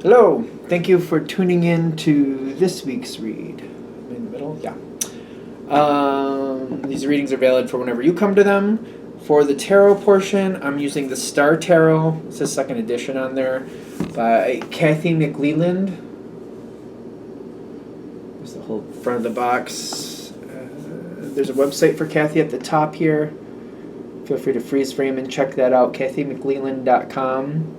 Hello, thank you for tuning in to this week's read. I'm in the middle, yeah. These readings are valid for whenever you come to them. For the tarot portion, I'm using the Star Tarot. It's the second edition on there by Kathy McLeland. There's the whole front of the box. There's a website for Kathy at the top here. Feel free to freeze frame and check that out, kathymcleland.com.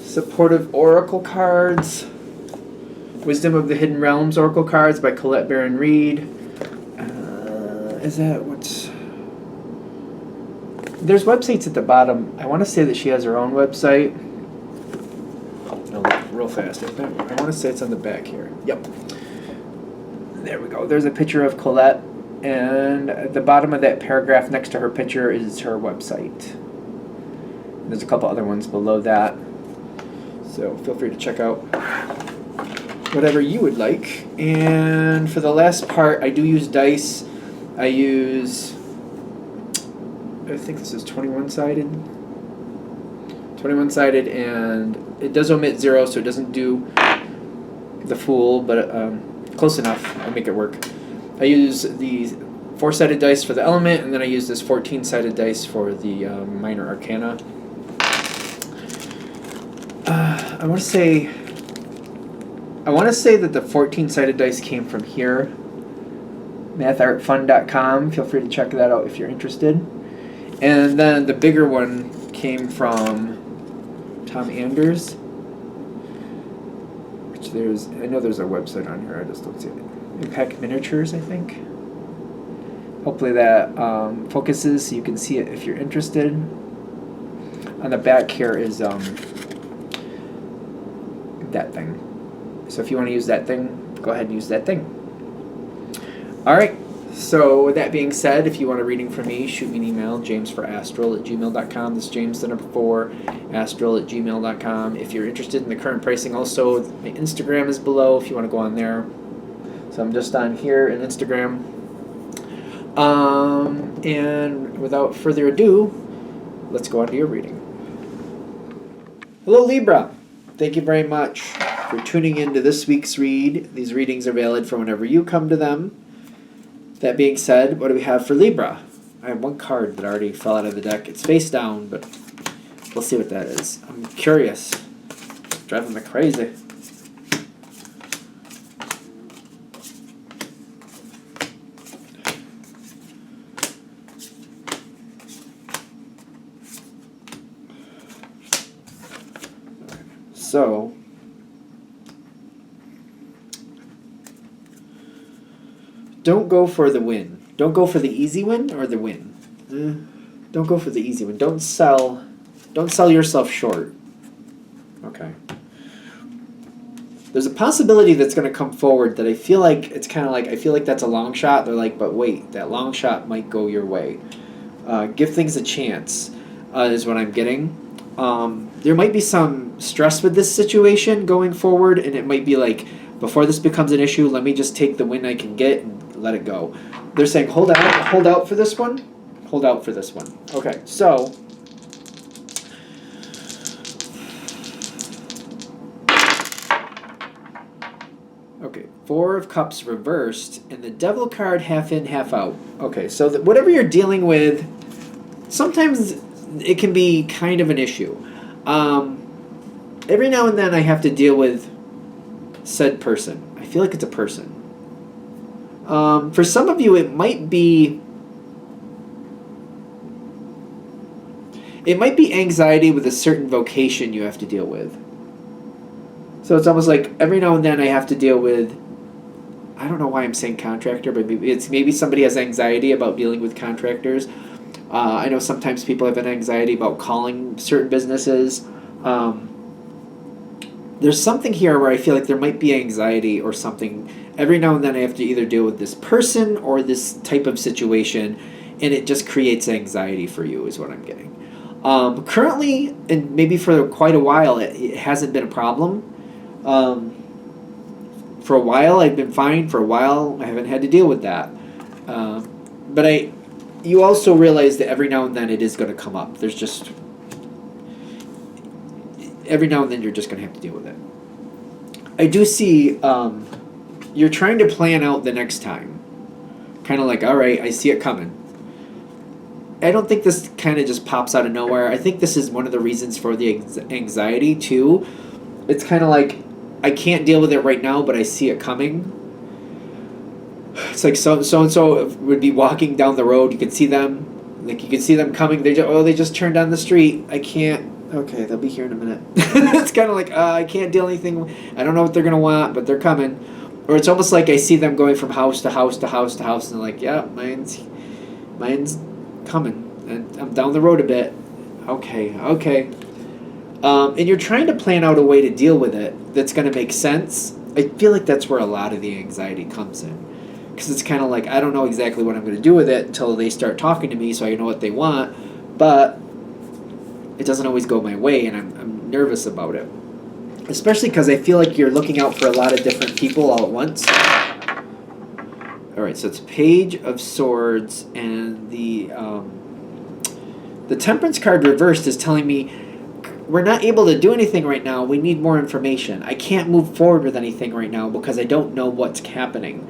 Supportive Oracle cards. Wisdom of the Hidden Realms Oracle cards by Colette Baron Reed. Is that what's... There's websites at the bottom. I want to say that she has her own website. I'll look real fast. I want to say it's on the back here. Yep. There we go. There's a picture of Colette. And at the bottom of that paragraph next to her picture is her website. There's a couple other ones below that. So feel free to check out whatever you would like. And for the last part, I do use dice. I think this is 21-sided. 21-sided, and it does omit 0, so it doesn't do the Fool, but close enough. I'll make it work. I use the 4-sided dice for the element, and then I use this 14-sided dice for the minor arcana. I want to say that the 14-sided dice came from here, mathartfun.com. Feel free to check that out if you're interested. And then the bigger one came from Tom Anders, which I know there's a website on here, I just don't see it. Impact Miniatures, I think. Hopefully that focuses so you can see it if you're interested. On the back here is that thing. So if you want to use that thing, go ahead and use that thing. Alright, so with that being said, if you want a reading from me, shoot me an email, jamesforastral@gmail.com. This is James, the number 4, astral@gmail.com. If you're interested in the current pricing also, my Instagram is below if you want to go on there. So I'm just on here in Instagram. And without further ado, let's go on to your reading. Hello, Libra. Thank you very much for tuning in to this week's read. These readings are valid for whenever you come to them. That being said, what do we have for Libra? I have one card that already fell out of the deck. It's face down, but we'll see what that is. I'm curious. It's driving me crazy. So, don't go for the win. Don't go for the easy win or the win. Don't go for the easy win. Don't sell yourself short. Okay. There's a possibility that's going to come forward that I feel like it's kind of like, I feel like that's a long shot. They're like, but wait, that long shot might go your way. Give things a chance, is what I'm getting. There might be some stress with this situation going forward, and it might be like, before this becomes an issue, let me just take the win I can get and let it go. They're saying, hold out for this one. Hold out for this one. Okay, so okay, 4 of Cups reversed, and the Devil card half in, half out. Okay, so whatever you're dealing with, sometimes it can be kind of an issue. Every now and then I have to deal with said person. I feel like it's a person. For some of you, it might be anxiety with a certain vocation you have to deal with. So it's almost like every now and then I have to deal with, I don't know why I'm saying contractor, but maybe somebody has anxiety about dealing with contractors. I know sometimes people have an anxiety about calling certain businesses. There's something here where I feel like there might be anxiety or something. Every now and then I have to either deal with this person or this type of situation, and it just creates anxiety for you is what I'm getting. Currently, and maybe for quite a while, it hasn't been a problem. For a while, I've been fine. For a while, I haven't had to deal with that. But you also realize that every now and then it is going to come up. There's just, every now and then you're just going to have to deal with it. I do see you're trying to plan out the next time. Kind of like, all right, I see it coming. I don't think this kind of just pops out of nowhere. I think this is one of the reasons for the anxiety, too. It's kind of like, I can't deal with it right now, but I see it coming. It's like so-and-so would be walking down the road. You can see them. Like, you can see them coming. They just turned down the street. I can't. Okay, they'll be here in a minute. It's kind of like, I can't deal anything. I don't know what they're going to want, but they're coming. Or it's almost like I see them going from house to house to house to house, and they're like, yeah, mine's coming. And I'm down the road a bit. Okay. And you're trying to plan out a way to deal with it that's going to make sense. I feel like that's where a lot of the anxiety comes in. Because it's kind of like, I don't know exactly what I'm going to do with it until they start talking to me so I know what they want. But it doesn't always go my way, and I'm nervous about it. Especially because I feel like you're looking out for a lot of different people all at once. All right, so it's Page of Swords, and the Temperance card reversed is telling me we're not able to do anything right now. We need more information. I can't move forward with anything right now because I don't know what's happening.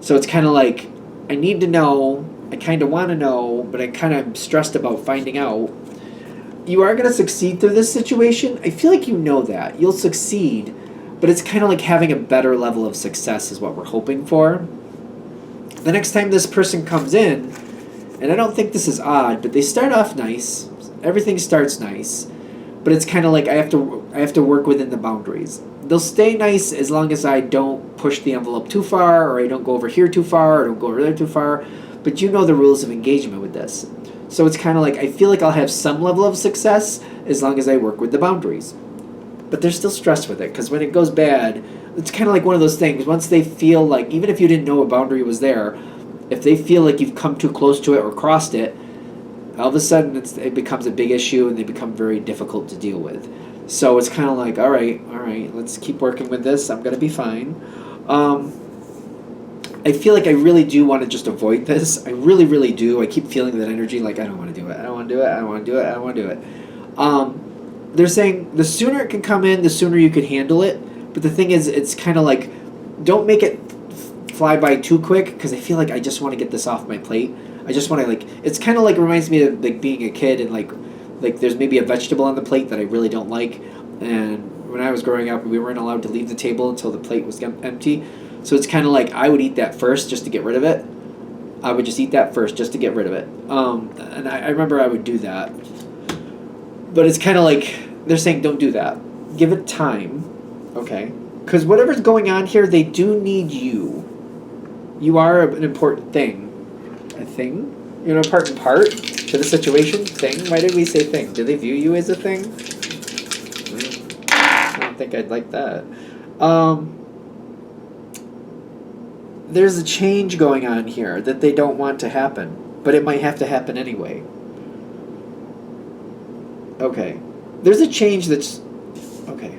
So it's kind of like, I need to know, I kind of want to know, but I kind of stressed about finding out. You are going to succeed through this situation. I feel like you know that. You'll succeed, but it's kind of like having a better level of success is what we're hoping for. The next time this person comes in, and I don't think this is odd, but they start off nice. Everything starts nice, but it's kind of like I have to work within the boundaries. They'll stay nice as long as I don't push the envelope too far, or I don't go over here too far, or don't go over there too far. But you know the rules of engagement with this. So it's kind of like I feel like I'll have some level of success as long as I work with the boundaries. But there's still stress with it, because when it goes bad, it's kind of like one of those things. Once they feel like, even if you didn't know a boundary was there, if they feel like you've come too close to it or crossed it, all of a sudden it becomes a big issue and they become very difficult to deal with. So it's kind of like, all right, let's keep working with this. I'm going to be fine. I feel like I really do want to just avoid this. I really, really do. I keep feeling that energy, like I don't want to do it. I don't want to do it. I don't want to do it. I don't want to do it. They're saying the sooner it can come in, the sooner you can handle it. But the thing is, it's kind of like, don't make it fly by too quick, because I feel like I just want to get this off my plate. I just want to, like, it's kind of like, reminds me of like being a kid, and like there's maybe a vegetable on the plate that I really don't like. And when I was growing up, we weren't allowed to leave the table until the plate was empty. So it's kind of like I would eat that first just to get rid of it. I would just eat that first just to get rid of it. And I remember I would do that. But it's kind of like they're saying don't do that. Give it time, okay? Because whatever's going on here, they do need you. You are an important thing. A thing? You're an important part to the situation? Thing? Why did we say thing? Do they view you as a thing? I don't think I'd like that. There's a change going on here that they don't want to happen, but it might have to happen anyway. Okay. There's a change that's... Okay.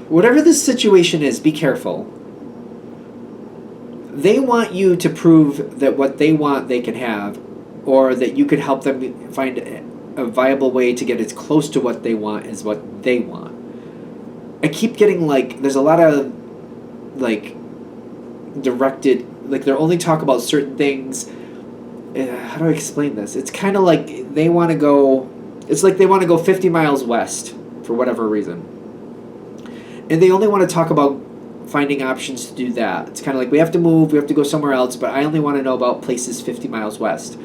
Whatever this situation is, be careful. They want you to prove that what they want they can have, or that you could help them find a viable way to get as close to what they want as what they want. I keep getting, like, there's a lot of, like, directed, like, they're only talk about certain things. How do I explain this? It's kind of like they want to go, it's like they want to go 50 miles west for whatever reason. And they only want to talk about finding options to do that. It's kind of like, we have to move, we have to go somewhere else, but I only want to know about places 50 miles west.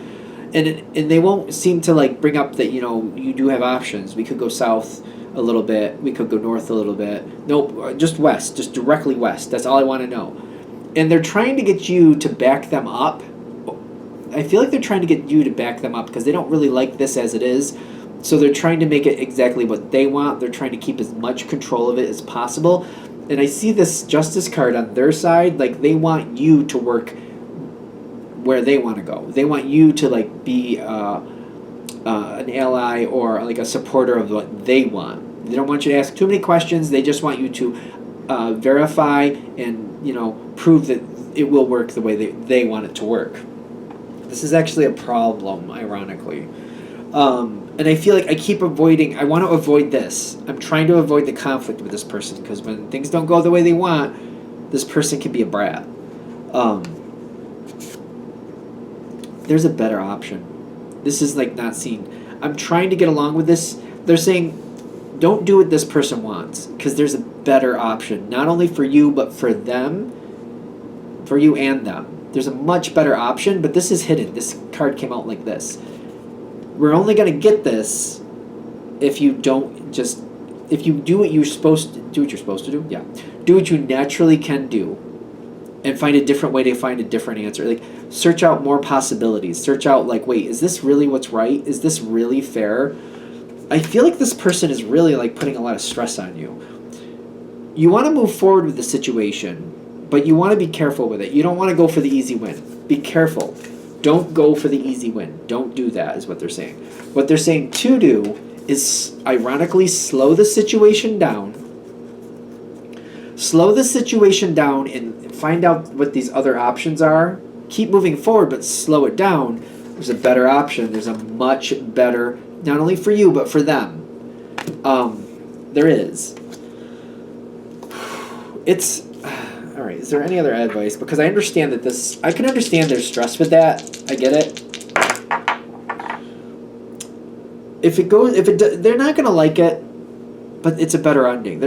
And they won't seem to, like, bring up that, you know, you do have options. We could go south a little bit. We could go north a little bit. Nope, just west, just directly west. That's all I want to know. And they're trying to get you to back them up. I feel like they're trying to get you to back them up because they don't really like this as it is. So they're trying to make it exactly what they want. They're trying to keep as much control of it as possible. And I see this Justice card on their side. Like, they want you to work where they want to go. They want you to, like, be an ally or, like, a supporter of what they want. They don't want you to ask too many questions. They just want you to verify and, you know, prove that it will work the way they want it to work. This is actually a problem, ironically. And I feel like I keep avoiding, I want to avoid this. I'm trying to avoid the conflict with this person because when things don't go the way they want, this person can be a brat. There's a better option. This is like not seen. I'm trying to get along with this. They're saying, don't do what this person wants because there's a better option, not only for you, but for them, for you and them. There's a much better option, but this is hidden. This card came out like this. We're only going to get this if you don't just, if you do what you're supposed to do, yeah. Do what you naturally can do and find a different way to find a different answer. Like, search out more possibilities. Search out, like, wait, is this really what's right? Is this really fair? I feel like this person is really, like, putting a lot of stress on you. You want to move forward with the situation, but you want to be careful with it. You don't want to go for the easy win. Be careful. Don't go for the easy win. Don't do that, is what they're saying. What they're saying to do is, ironically, slow the situation down. Slow the situation down and find out what these other options are. Keep moving forward, but slow it down. There's a better option. There's a much better, not only for you, but for them. There is. It's... All right, is there any other advice? Because I understand that this... I can understand there's stress with that. I get it. They're not going to like it, but it's a better ending.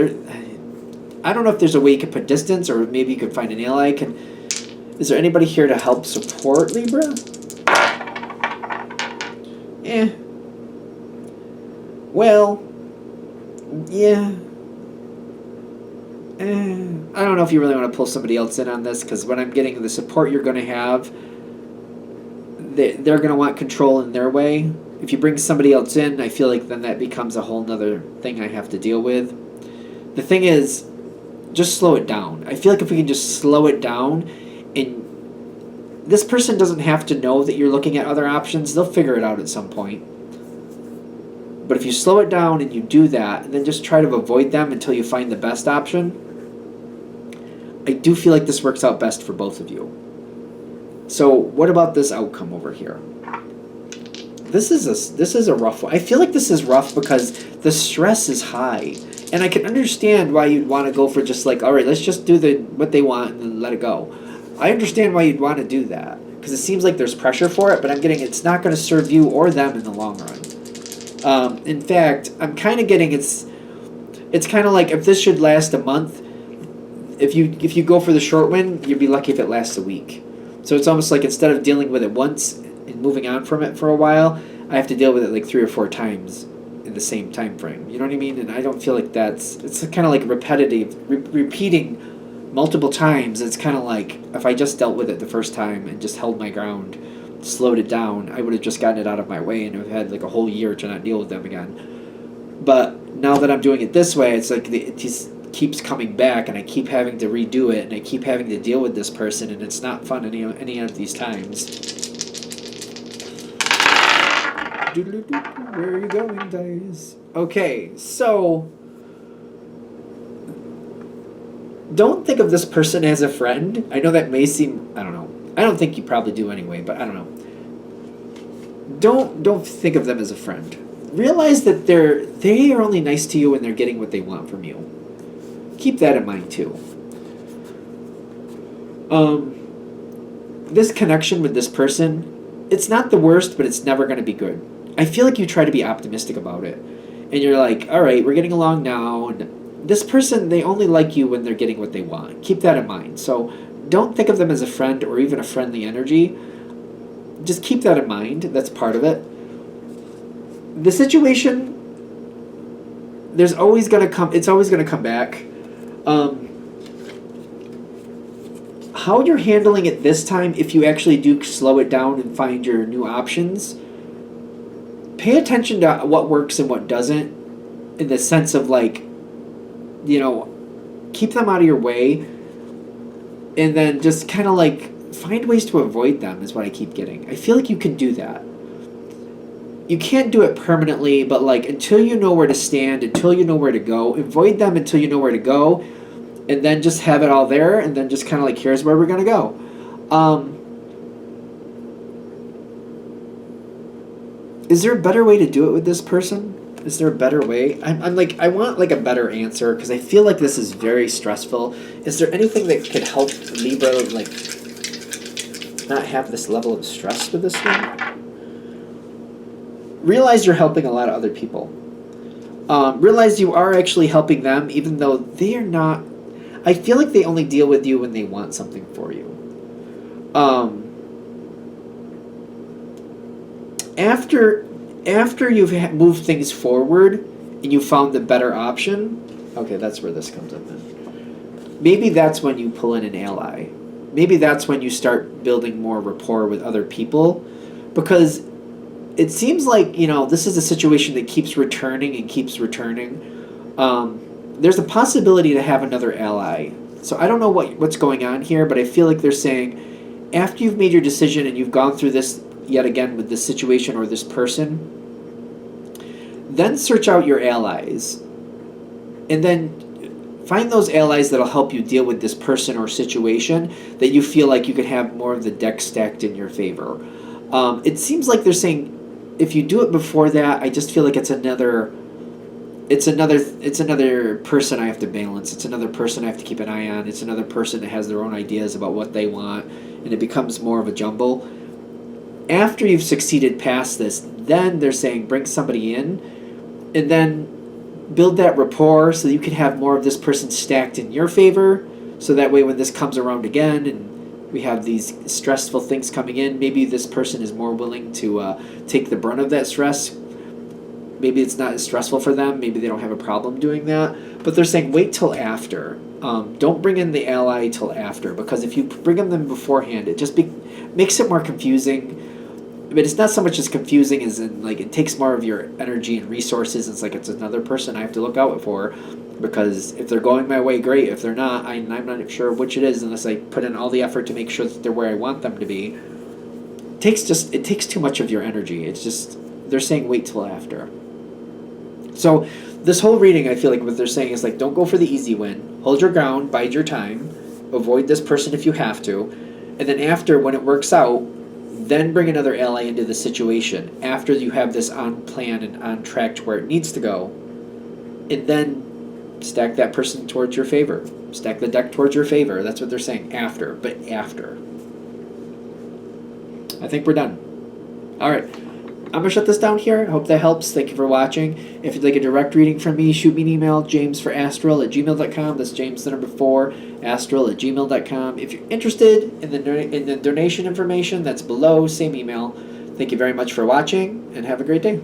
I don't know if there's a way you could put distance, or maybe you could find an ally. Is there anybody here to help support Libra? Well, yeah. I don't know if you really want to pull somebody else in on this, because when I'm getting the support you're going to have, they're going to want control in their way. If you bring somebody else in, I feel like then that becomes a whole nother thing I have to deal with. The thing is, just slow it down. I feel like if we can just slow it down, and this person doesn't have to know that you're looking at other options. They'll figure it out at some point. But if you slow it down and you do that, and then just try to avoid them until you find the best option, I do feel like this works out best for both of you. So what about this outcome over here? This is a rough one. I feel like this is rough because the stress is high. And I can understand why you'd want to go for just like, all right, let's just do what they want and then let it go. I understand why you'd want to do that, because it seems like there's pressure for it, but I'm getting it's not going to serve you or them in the long run. In fact, I'm kind of getting it's kind of like if this should last a month, if you go for the short win, you'd be lucky if it lasts a week. So it's almost like instead of dealing with it once and moving on from it for a while, I have to deal with it like 3 or 4 times in the same time frame. You know what I mean? And I don't feel like it's kind of like repetitive, repeating multiple times. It's kind of like if I just dealt with it the first time and just held my ground, slowed it down, I would have just gotten it out of my way and have had like a whole year to not deal with them again. But now that I'm doing it this way, it's like it just keeps coming back, and I keep having to redo it, and I keep having to deal with this person, and it's not fun any of these times. Where are you going, guys? Okay, so don't think of this person as a friend. I know that may seem, I don't know. I don't think you probably do anyway, but I don't know. Don't think of them as a friend. Realize that they are only nice to you when they're getting what they want from you. Keep that in mind too. This connection with this person, it's not the worst, but it's never going to be good. I feel like you try to be optimistic about it. And you're like, all right, we're getting along now. And this person, they only like you when they're getting what they want. Keep that in mind. So don't think of them as a friend or even a friendly energy. Just keep that in mind. That's part of it. The situation, it's always going to come back. How you're handling it this time, if you actually do slow it down and find your new options, pay attention to what works and what doesn't, in the sense of like, keep them out of your way, and then just kind of like find ways to avoid them is what I keep getting. I feel like you can do that. You can't do it permanently, but like until you know where to stand, until you know where to go, avoid them until you know where to go, and then just have it all there, and then just kind of like, here's where we're going to go. Is there a better way to do it with this person? Is there a better way? I'm like, I want like a better answer because I feel like this is very stressful. Is there anything that could help Libra like not have this level of stress with this one? Realize you're helping a lot of other people. Realize you are actually helping them, even though they are not. I feel like they only deal with you when they want something for you. After you've moved things forward and you found the better option, okay, that's where this comes in then. Maybe that's when you pull in an ally. Maybe that's when you start building more rapport with other people, because it seems like, you know, this is a situation that keeps returning and keeps returning. There's a possibility to have another ally. So I don't know what's going on here, but I feel like they're saying after you've made your decision and you've gone through this yet again with this situation or this person, then search out your allies. And then find those allies that'll help you deal with this person or situation that you feel like you could have more of the deck stacked in your favor. It seems like they're saying if you do it before that, I just feel like it's another person I have to balance. It's another person I have to keep an eye on. It's another person that has their own ideas about what they want, and it becomes more of a jumble. After you've succeeded past this, then they're saying bring somebody in, and then build that rapport so that you can have more of this person stacked in your favor, so that way when this comes around again and we have these stressful things coming in, maybe this person is more willing to take the brunt of that stress. Maybe it's not as stressful for them. Maybe they don't have a problem doing that. But they're saying wait till after. Don't bring in the ally till after, because if you bring them in beforehand, it just makes it more confusing. But it's not so much as confusing as in like it takes more of your energy and resources. It's like it's another person I have to look out for, because if they're going my way, great. If they're not, I'm not sure which it is unless I put in all the effort to make sure that they're where I want them to be. It takes too much of your energy. It's just they're saying wait till after. So this whole reading, I feel like what they're saying is like, don't go for the easy win. Hold your ground, bide your time, avoid this person if you have to, and then after, when it works out, then bring another ally into the situation after you have this on plan and on track to where it needs to go, and then stack that person towards your favor. Stack the deck towards your favor. That's what they're saying, after, but after. I think we're done. All right. I'm going to shut this down here. I hope that helps. Thank you for watching. If you'd like a direct reading from me, shoot me an email, jamesforastral@gmail.com. That's James, the number 4, astral@gmail.com. If you're interested in the donation information, that's below, same email. Thank you very much for watching, and have a great day.